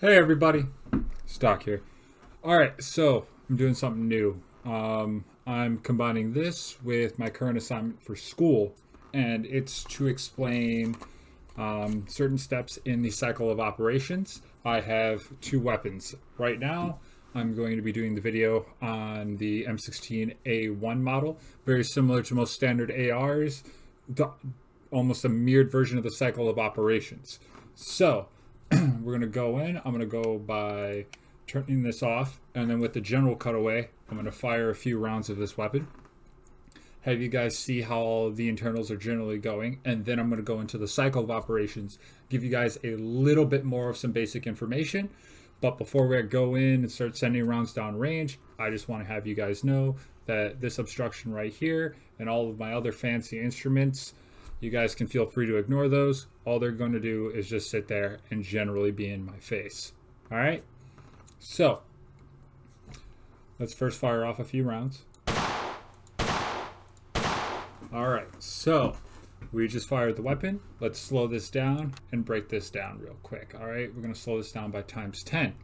Hey everybody, Stock here. Alright, so I'm doing something new. I'm combining this with my current assignment for school, and it's to explain certain steps in the cycle of operations. I have two weapons. Right now, I'm going to be doing the video on the M16A1 model, very similar to most standard ARs, almost a mirrored version of the cycle of operations. So, we're going to go in. I'm going to go by turning this off, and then with the general cutaway, I'm going to fire a few rounds of this weapon. Have you guys see how the internals are generally going, and then I'm going to go into the cycle of operations, give you guys a little bit more of some basic information. But before we go in and start sending rounds down range, I just want to have you guys know that this obstruction right here and all of my other fancy instruments, you guys can feel free to ignore those. All they're going to do is just sit there and generally be in my face. All right? So, let's first fire off a few rounds. All right, so we just fired the weapon. Let's slow this down and break this down real quick. All right, we're going to slow this down by times 10.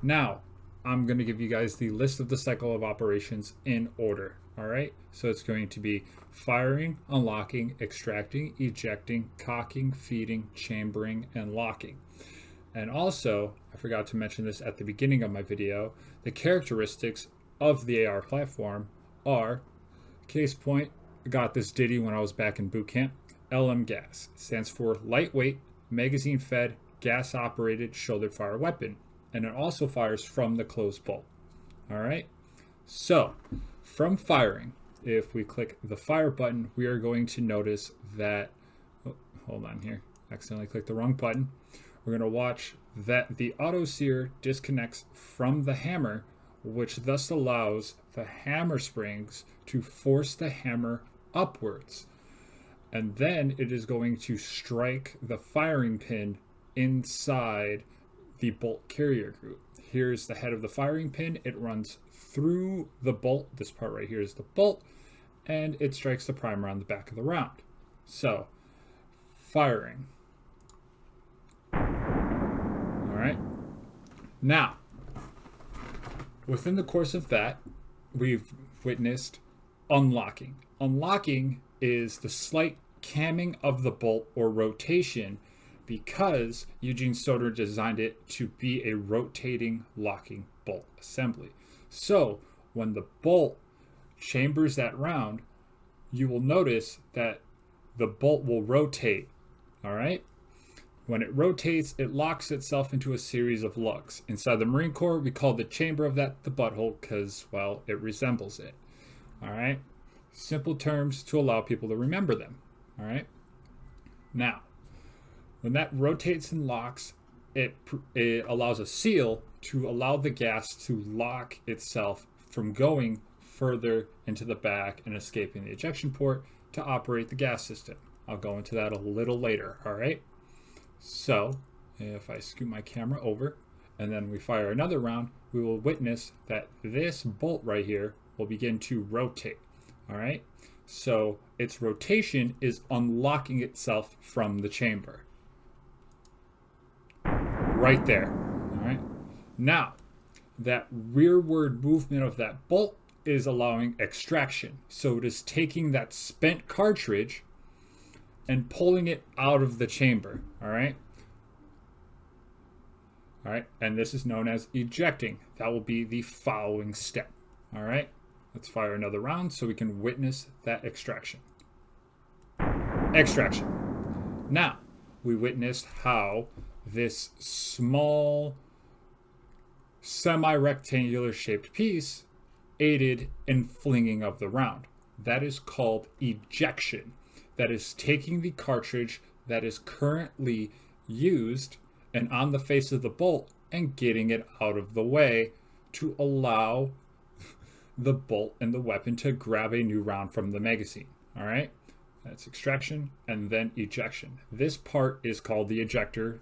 Now, I'm going to give you guys the list of the cycle of operations in order. All right, so it's going to be firing, unlocking, extracting, ejecting, cocking, feeding, chambering, and locking. And also, I forgot to mention this at the beginning of my video, the characteristics of the AR platform are, case point, I got this ditty when I was back in boot camp, LM gas. It stands for lightweight, magazine fed, gas operated shoulder fire weapon. And it also fires from the closed bolt. All right, so from firing, if we click the fire button, we are going to notice that, hold on here, accidentally clicked the wrong button. We're going to watch that the auto sear disconnects from the hammer, which thus allows the hammer springs to force the hammer upwards. And then it is going to strike the firing pin inside the bolt carrier group. Here's the head of the firing pin. It runs through the bolt. This part right here is the bolt, and it strikes the primer on the back of the round. So, firing. All right. Now, within the course of that, we've witnessed unlocking. Unlocking is the slight camming of the bolt or rotation, because Eugene Soder designed it to be a rotating locking bolt assembly. So when the bolt chambers that round, you will notice that the bolt will rotate. All right. When it rotates, it locks itself into a series of lugs. Inside the Marine Corps, we call the chamber of that the butthole because, well, it resembles it. All right. Simple terms to allow people to remember them. All right. Now, when that rotates and locks, it allows a seal to allow the gas to lock itself from going further into the back and escaping the ejection port to operate the gas system. I'll go into that a little later, all right? So, if I scoot my camera over and then we fire another round, we will witness that this bolt right here will begin to rotate, all right? So, its rotation is unlocking itself from the chamber. Right there, all right? Now, that rearward movement of that bolt is allowing extraction. So it is taking that spent cartridge and pulling it out of the chamber, all right? All right, and this is known as ejecting. That will be the following step, all right? Let's fire another round so we can witness that extraction. Extraction. Now, we witnessed how this small semi-rectangular shaped piece aided in flinging of the round. That is called ejection. That is taking the cartridge that is currently used and on the face of the bolt and getting it out of the way to allow the bolt and the weapon to grab a new round from the magazine. All right, that's extraction and then ejection. This part is called the ejector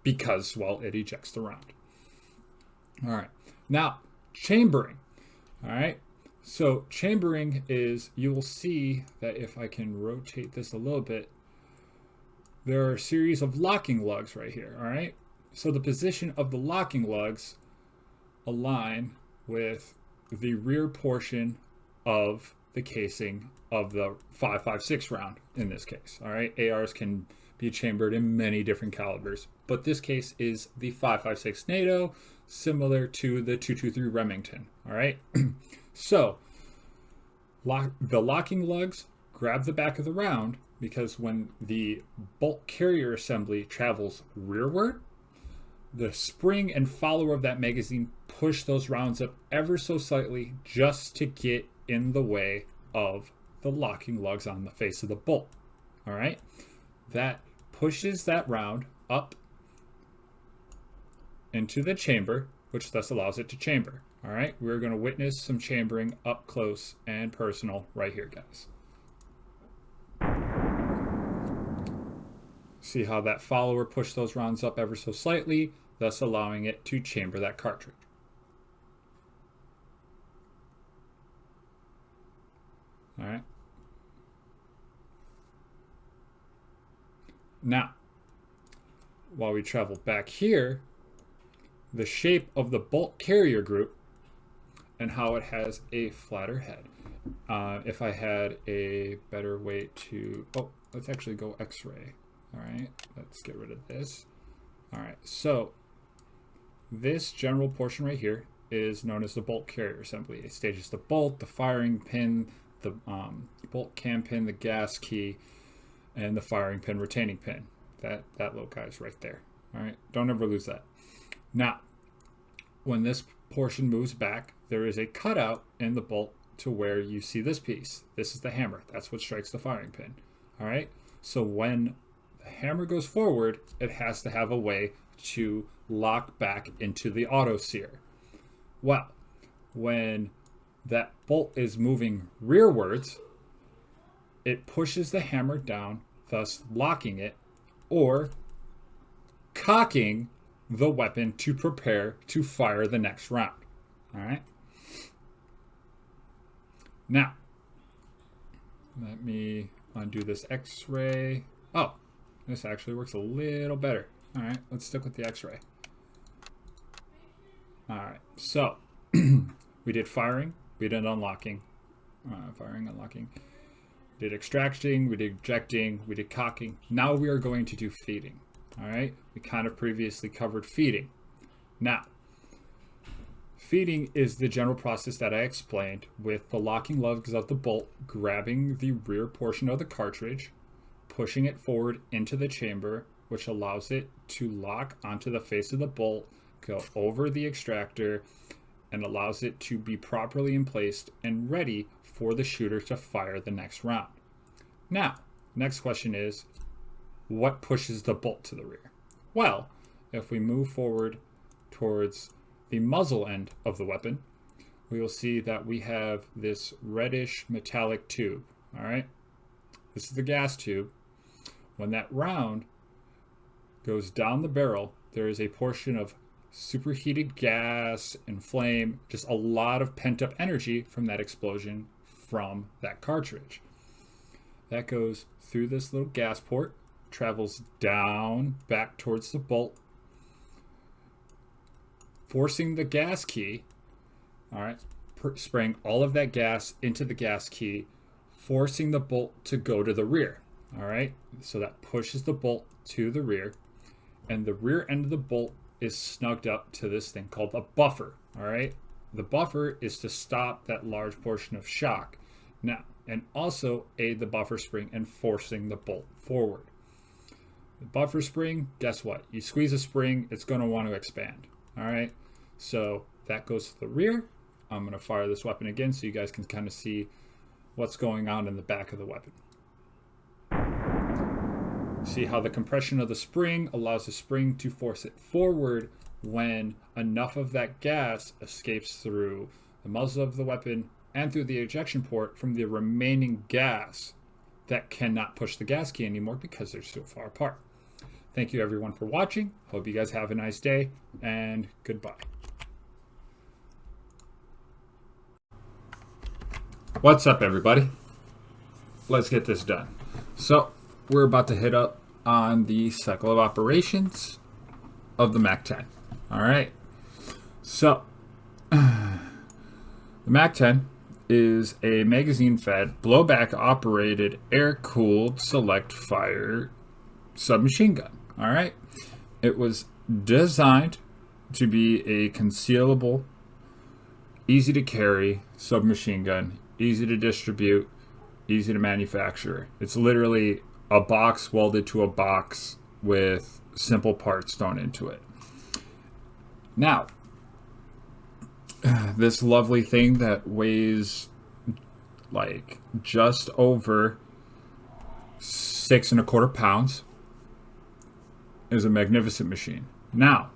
because, well, it ejects the round. All right, now chambering. All right, so chambering is, you will see that if I can rotate this a little bit, there are a series of locking lugs right here. All right, So the position of the locking lugs align with the rear portion of the casing of the 5.56 round in this case. All right, ARs can be chambered in many different calibers, but this case is the 5.56 NATO, similar to the 223 Remington. All right, so the locking lugs grab the back of the round because when the bolt carrier assembly travels rearward, the spring and follower of that magazine push those rounds up ever so slightly just to get in the way of the locking lugs on the face of the bolt. All right, that pushes that round up into the chamber, which thus allows it to chamber. All right, we're going to witness some chambering up close and personal right here, guys. See how that follower pushed those rounds up ever so slightly, thus allowing it to chamber that cartridge. All right. Now, while we travel back here, the shape of the bolt carrier group and how it has a flatter head. If I had a better way to, let's actually go X-ray. All right, let's get rid of this. All right, so this general portion right here is known as the bolt carrier assembly. It stages the bolt, the firing pin, the bolt cam pin, the gas key, and the firing pin retaining pin. That little guy's right there. All right, don't ever lose that. Now, when this portion moves back, there is a cutout in the bolt to where you see this piece. This is the hammer. That's what strikes the firing pin. All right, so when the hammer goes forward, it has to have a way to lock back into the auto sear. Well, when that bolt is moving rearwards, it pushes the hammer down, thus locking it, or cocking the weapon to prepare to fire the next round. All right. Now, let me undo this X-ray. Oh, this actually works a little better. All right, let's stick with the X-ray. All right, so we did firing, we did unlocking, firing, unlocking. We did extracting, we did ejecting, we did cocking. Now we are going to do feeding. All right, we kind of previously covered feeding. Now, feeding is the general process that I explained with the locking lugs of the bolt grabbing the rear portion of the cartridge, pushing it forward into the chamber, which allows it to lock onto the face of the bolt, go over the extractor, and allows it to be properly in place and ready for the shooter to fire the next round. Now, next question is, what pushes the bolt to the rear? Well, if we move forward towards the muzzle end of the weapon, we will see that we have this reddish metallic tube. All right, this is the gas tube. When that round goes down the barrel, there is a portion of superheated gas and flame, just a lot of pent-up energy from that explosion from that cartridge. That goes through this little gas port, travels down back towards the bolt, forcing the gas key, all right, spraying all of that gas into the gas key, forcing the bolt to go to the rear. All right, so that pushes the bolt to the rear, and the rear end of the bolt is snugged up to this thing called a buffer. All right, the buffer is to stop that large portion of shock now, and also aid the buffer spring in forcing the bolt forward. The buffer spring, guess what? You squeeze a spring, it's going to want to expand. All right, so that goes to the rear. I'm going to fire this weapon again so you guys can kind of see what's going on in the back of the weapon. See how the compression of the spring allows the spring to force it forward when enough of that gas escapes through the muzzle of the weapon and through the ejection port from the remaining gas that cannot push the gas key anymore because they're so far apart. Thank you everyone for watching. Hope you guys have a nice day, and goodbye. What's up everybody? Let's get this done. So we're about to hit up on the cycle of operations. of the mac10. All right. So the mac10 is a magazine-fed, blowback operated, air-cooled select fire submachine gun. All right. It was designed to be a concealable, easy to carry submachine gun, easy to distribute, easy to manufacture. It's literally a box welded to a box with simple parts thrown into it. Now, this lovely thing that weighs like just over 6¼ pounds is a magnificent machine. Now,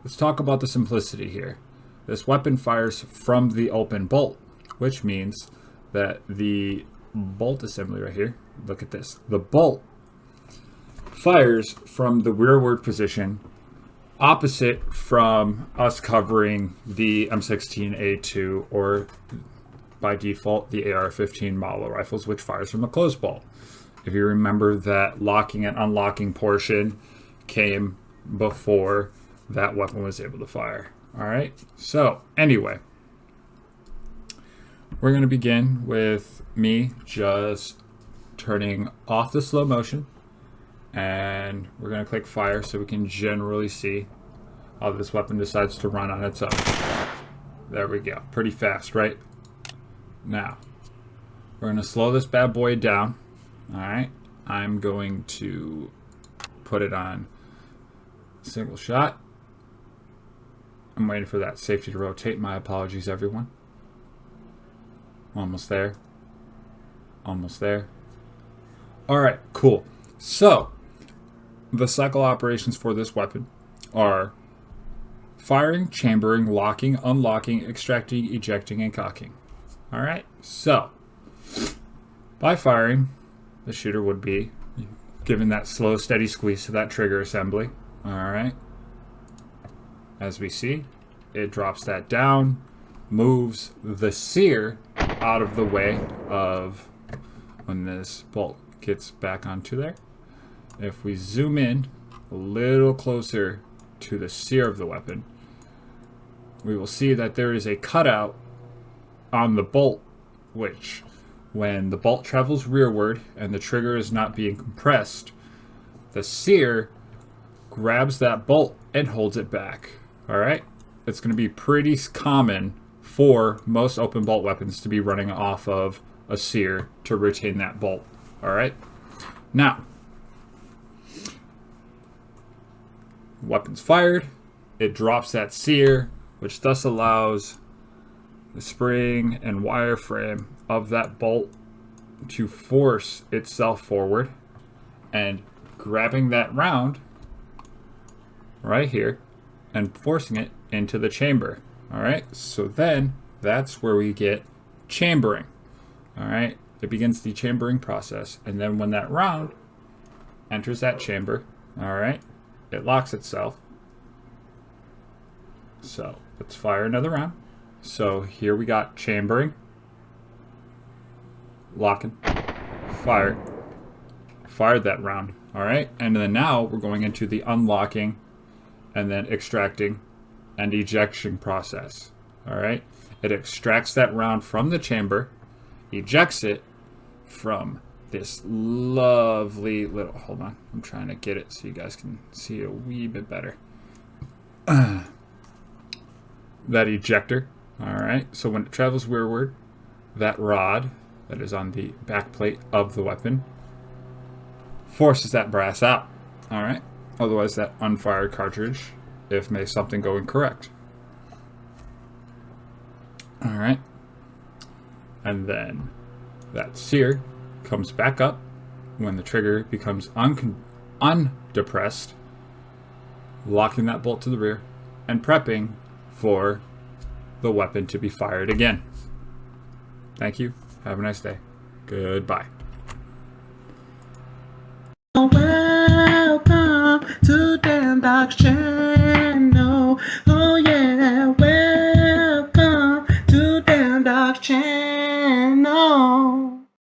let's talk about the simplicity here. This weapon fires from the open bolt, which means that the bolt assembly right here, look at this, the bolt fires from the rearward position, opposite from us covering the M16A2 or by default the AR-15 model rifles, which fires from a closed bolt. If you remember, that locking and unlocking portion came before that weapon was able to fire. All right, so anyway, we're going to begin with me just turning off the slow motion, and we're going to click fire so we can generally see how this weapon decides to run on its own. There we go. Pretty fast, right? Now, we're going to slow this bad boy down. All right, I'm going to put it on single shot. I'm waiting for that safety to rotate. My apologies, everyone. Almost there. Almost there. All right, cool. So, the cycle operations for this weapon are firing, chambering, locking, unlocking, extracting, ejecting, and cocking. All right, so by firing, the shooter would be giving that slow, steady squeeze to that trigger assembly. All right. As we see, it drops that down, moves the sear out of the way of when this bolt gets back onto there. If we zoom in a little closer to the sear of the weapon, we will see that there is a cutout on the bolt, which when the bolt travels rearward and the trigger is not being compressed, the sear grabs that bolt and holds it back. All right, it's going to be pretty common for most open bolt weapons to be running off of a sear to retain that bolt. All right, now weapon's fired, it drops that sear, which thus allows the spring and wireframe of that bolt to force itself forward and grabbing that round right here and forcing it into the chamber. All right, so then that's where we get chambering. All right, it begins the chambering process, and then when that round enters that chamber, all right, it locks itself. So let's fire another round. So here we got chambering, locking, fired that round. All right, and then now we're going into the unlocking and then extracting and ejection process. All right, it extracts that round from the chamber, ejects it from this lovely little, hold on, I'm trying to get it so you guys can see a wee bit better. That ejector. All right, so when it travels rearward, that rod that is on the back plate of the weapon forces that brass out. All right, otherwise that unfired cartridge, if may something go incorrect. All right, and then that sear comes back up when the trigger becomes undepressed, locking that bolt to the rear and prepping for the weapon to be fired again. Thank you. Have a nice day. Goodbye. Welcome to Dan Doc's channel.